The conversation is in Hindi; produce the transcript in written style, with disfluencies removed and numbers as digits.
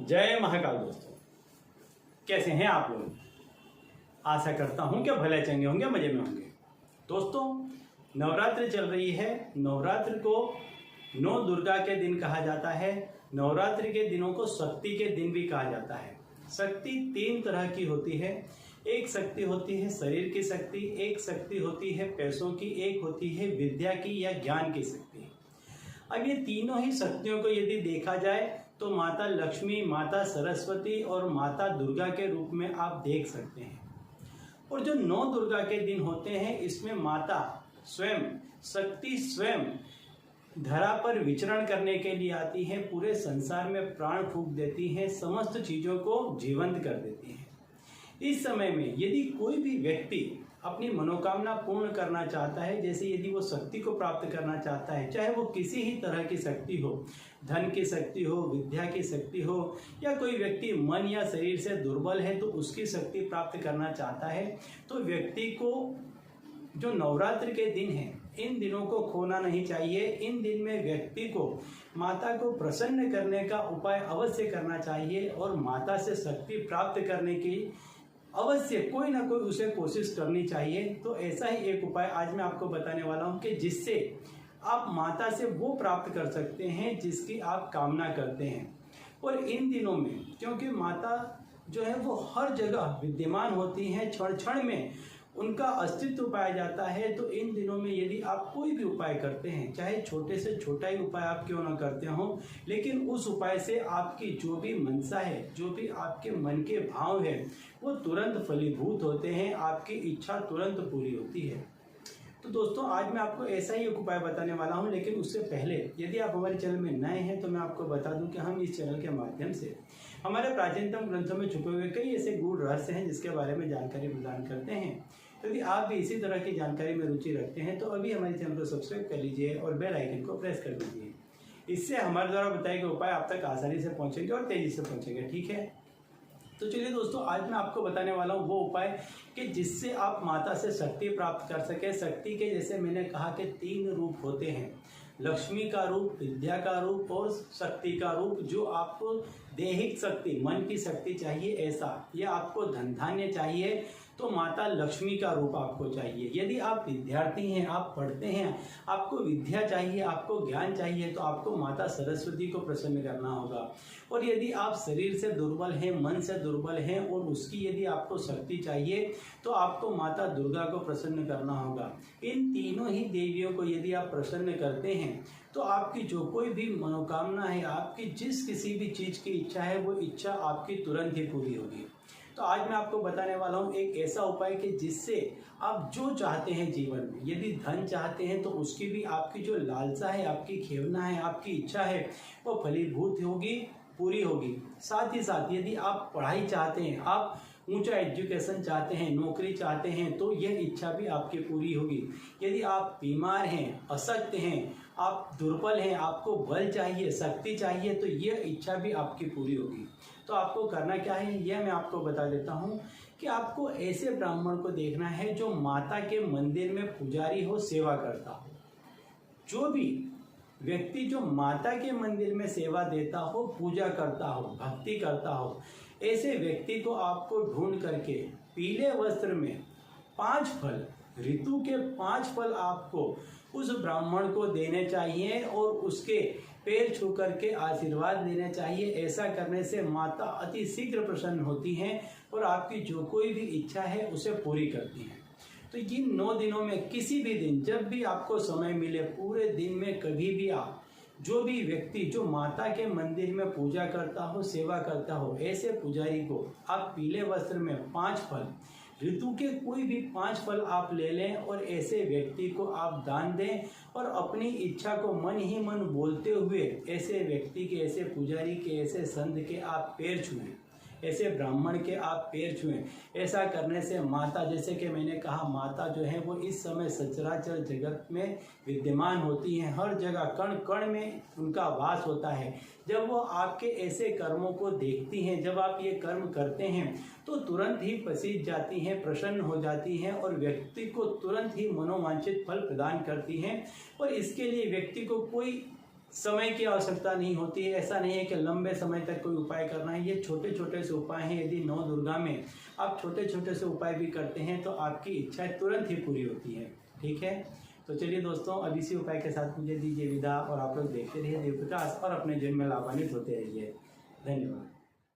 जय महाकाल दोस्तों, कैसे हैं आप लोग। आशा करता हूं कि भले चंगे होंगे, मजे में होंगे। दोस्तों, नवरात्रि चल रही है। नवरात्रि को 9 दुर्गा के दिन कहा जाता है। नवरात्रि के दिनों को शक्ति के दिन भी कहा जाता है। शक्ति 3 तरह की होती है। एक शक्ति होती है शरीर की शक्ति, एक शक्ति होती है पैसों की, एक होती है विद्या की या ज्ञान की शक्ति। अब ये तीनों ही शक्तियों को यदि देखा जाए तो माता लक्ष्मी, माता सरस्वती और माता दुर्गा के रूप में आप देख सकते हैं। और जो 9 दुर्गा के दिन होते हैं, इसमें माता स्वयं, शक्ति स्वयं धरा पर विचरण करने के लिए आती हैं, पूरे संसार में प्राण फूंक देती हैं, समस्त चीज़ों को जीवंत कर देती हैं। इस समय में यदि कोई भी व्यक्ति अपनी मनोकामना पूर्ण करना चाहता है, जैसे यदि वो शक्ति को प्राप्त करना चाहता है, चाहे वो किसी ही तरह की शक्ति हो, धन की शक्ति हो, विद्या की शक्ति हो, या कोई व्यक्ति मन या शरीर से दुर्बल है तो उसकी शक्ति प्राप्त करना चाहता है, तो व्यक्ति को जो नवरात्रि के दिन हैं, इन दिनों को खोना नहीं चाहिए। इन दिन में व्यक्ति को माता को प्रसन्न करने का उपाय अवश्य करना चाहिए और माता से शक्ति प्राप्त करने की अवश्य कोई ना कोई उसे कोशिश करनी चाहिए। तो ऐसा ही एक उपाय आज मैं आपको बताने वाला हूं कि जिससे आप माता से वो प्राप्त कर सकते हैं जिसकी आप कामना करते हैं। और इन दिनों में क्योंकि माता जो है वो हर जगह विद्यमान होती हैं, क्षण क्षण में उनका अस्तित्व पाया जाता है, तो इन दिनों में यदि आप कोई भी उपाय करते हैं, चाहे छोटे से छोटा ही उपाय आप क्यों ना करते हो, लेकिन उस उपाय से आपकी जो भी मनसा है, जो भी आपके मन के भाव है, वो तुरंत फलीभूत होते हैं, आपकी इच्छा तुरंत पूरी होती है। तो दोस्तों, आज मैं आपको ऐसा ही एक उपाय बताने वाला हूं, लेकिन उससे पहले यदि आप हमारे चैनल में नए हैं तो मैं आपको बता दूं कि हम इस चैनल के माध्यम से हमारे प्राचीनतम ग्रंथों में छुपे हुए कई ऐसे गूढ़ रहस्य हैं जिसके बारे में जानकारी प्रदान करते हैं। यदि आप भी इसी तरह की जानकारी में रुचि रखते हैं तो अभी हमारे चैनल को सब्सक्राइब कर लीजिए और बेल आइकन को प्रेस कर दीजिए। इससे हमारे द्वारा बताए गए उपाय आप तक आसानी से पहुंचेंगे और तेजी से पहुंचेंगे। ठीक है, तो चलिए दोस्तों, आज मैं आपको बताने वाला हूँ वो उपाय कि जिससे आप माता से शक्ति प्राप्त कर सके। शक्ति के जैसे मैंने कहा कि 3 रूप होते हैं, लक्ष्मी का रूप, विद्या का रूप और शक्ति का रूप। जो आपको दैहिक शक्ति, मन की शक्ति चाहिए ऐसा, या आपको धन धान्य चाहिए तो माता लक्ष्मी का रूप आपको चाहिए। यदि आप विद्यार्थी हैं, आप पढ़ते हैं, आपको विद्या चाहिए, आपको ज्ञान चाहिए, तो आपको माता सरस्वती को प्रसन्न करना होगा। और यदि आप शरीर से दुर्बल हैं, मन से दुर्बल हैं और उसकी यदि आपको शक्ति चाहिए तो आपको माता दुर्गा को प्रसन्न करना होगा। इन तीनों ही देवियों को यदि आप प्रसन्न करते हैं तो आपकी जो कोई भी मनोकामना है, आपकी जिस किसी भी चीज़ की इच्छा है, वो इच्छा आपकी तुरंत ही पूरी होगी। तो आज मैं आपको बताने वाला हूँ एक ऐसा उपाय कि जिससे आप जो चाहते हैं जीवन में, यदि धन चाहते हैं तो उसकी भी आपकी जो लालसा है, आपकी खेवना है, आपकी इच्छा है, वो फलीभूत होगी, पूरी होगी। साथ ही साथ यदि आप पढ़ाई चाहते हैं, आप ऊंचा एजुकेशन चाहते हैं, नौकरी चाहते हैं, तो यह इच्छा भी आपकी पूरी होगी। यदि आप बीमार हैं, अशक्त हैं, आप दुर्बल हैं, आपको बल चाहिए, शक्ति चाहिए, तो यह इच्छा भी आपकी पूरी होगी। तो आपको करना क्या है, यह मैं आपको बता देता हूँ कि आपको ऐसे ब्राह्मण को देखना है जो माता के मंदिर में पुजारी हो, सेवा करता हो। जो भी व्यक्ति जो माता के मंदिर में सेवा देता हो, पूजा करता हो, भक्ति करता हो, ऐसे व्यक्ति को आपको ढूंढ करके पीले वस्त्र में 5 फल, ऋतु के 5 फल आपको उस ब्राह्मण को देने चाहिए और उसके पैर छू करके आशीर्वाद लेना चाहिए। ऐसा करने से माता अति शीघ्र प्रसन्न होती हैं और आपकी जो कोई भी इच्छा है उसे पूरी करती हैं। तो इन 9 दिनों में किसी भी दिन, जब भी आपको समय मिले, पूरे दिन में कभी भी आप, जो भी व्यक्ति जो माता के मंदिर में पूजा करता हो, सेवा करता हो, ऐसे पुजारी को आप पीले वस्त्र में 5 फल, ऋतु के कोई भी 5 फल आप ले लें और ऐसे व्यक्ति को आप दान दें और अपनी इच्छा को मन ही मन बोलते हुए ऐसे व्यक्ति के, ऐसे पुजारी के, ऐसे संत के आप पैर छुएं, ऐसे ब्राह्मण के आप पैर छुएं। ऐसा करने से माता, जैसे कि मैंने कहा, माता जो है वो इस समय सचराचर जगत में विद्यमान होती हैं, हर जगह कण कण में उनका वास होता है। जब वो आपके ऐसे कर्मों को देखती हैं, जब आप ये कर्म करते हैं, तो तुरंत ही पसीज जाती हैं, प्रसन्न हो जाती हैं और व्यक्ति को तुरंत ही मनोवांछित फल प्रदान करती हैं। और इसके लिए व्यक्ति को कोई समय की आवश्यकता नहीं होती है। ऐसा नहीं है कि लंबे समय तक कोई उपाय करना है। ये छोटे छोटे से उपाय हैं। यदि नौ दुर्गा में आप छोटे छोटे से उपाय भी करते हैं तो आपकी इच्छाएं तुरंत ही पूरी होती है। ठीक है, तो चलिए दोस्तों, अब इसी उपाय के साथ मुझे दीजिए विदा और आप लोग देखते रहिए देव प्रकाश और अपने जीवन में लाभान्वित होते रहिए। धन्यवाद।